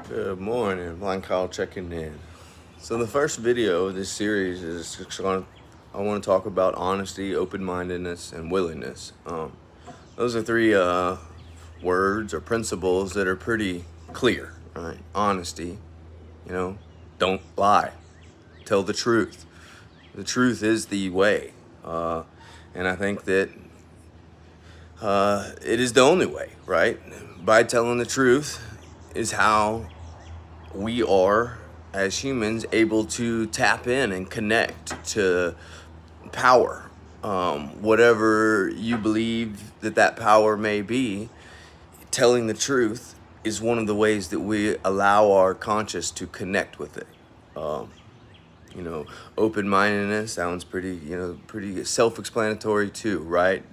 Good morning, Blind Kyle checking in. So the first video of this series is I want to talk about honesty, open-mindedness, and willingness. Those are three words or principles that are pretty clear, right? Honesty, don't lie, tell the truth. The truth is the way, and I think that it is the only way, right? By telling the truth is how we are, as humans, able to tap in and connect to power. Whatever you believe that power may be, telling the truth is one of the ways that we allow our conscious to connect with it. Um, Open-mindedness sounds pretty self-explanatory too, right?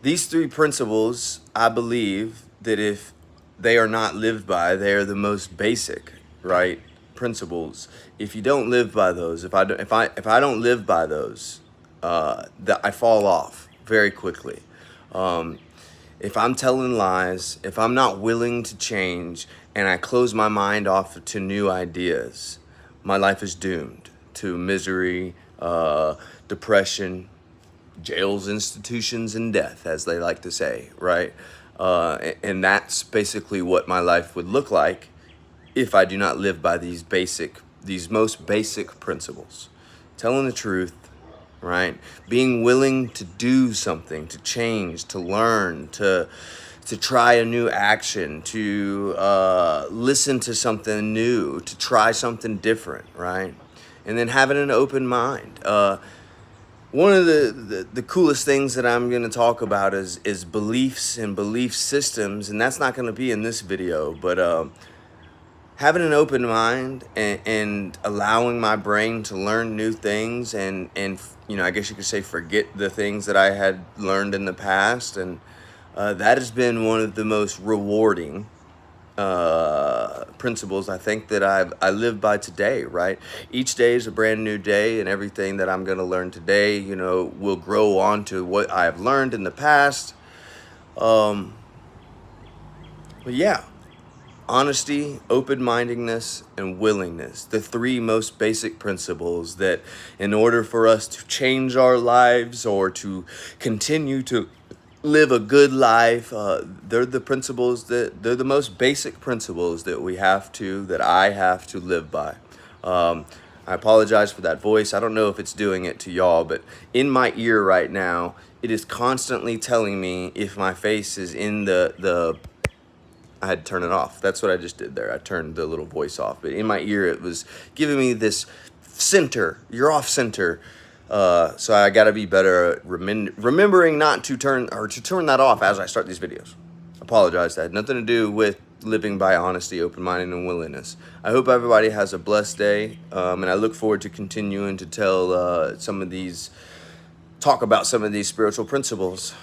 These three principles, I believe that if they are not lived by, they are the most basic, right? Principles. If you don't live by those, if I don't live by those, that I fall off very quickly. Um, if I'm telling lies, if I'm not willing to change, and I close my mind off to new ideas, my life is doomed to misery, depression, jails, institutions, and death, as they like to say, right? And that's basically what my life would look like if I do not live by these most basic principles. Telling the truth, right? Being willing to do something, to change, to learn, to try a new action, to listen to something new, to try something different, right? And then having an open mind. One of the coolest things that I'm going to talk about is beliefs and belief systems, and that's not going to be in this video, but having an open mind and allowing my brain to learn new things and I guess you could say forget the things that I had learned in the past, and that has been one of the most rewarding principles I think that I live by today, right? Each day is a brand new day, and everything that I'm going to learn today, will grow on to what I've learned in the past. Um, but yeah, honesty, open-mindedness, and willingness, the three most basic principles that in order for us to change our lives or to continue to live a good life, they're the most basic principles that I have to live by. I apologize for that voice. I don't know if it's doing it to y'all, but in my ear right now, it is constantly telling me if my face is in the I had to turn it off. That's what I just did there. I turned the little voice off. But in my ear, it was giving me this center. You're off center. So I got to be better at remembering not to turn that off as I start these videos. Apologize. That had nothing to do with living by honesty, open-minded, and willingness. I hope everybody has a blessed day. And I look forward to continuing to talk about some of these spiritual principles.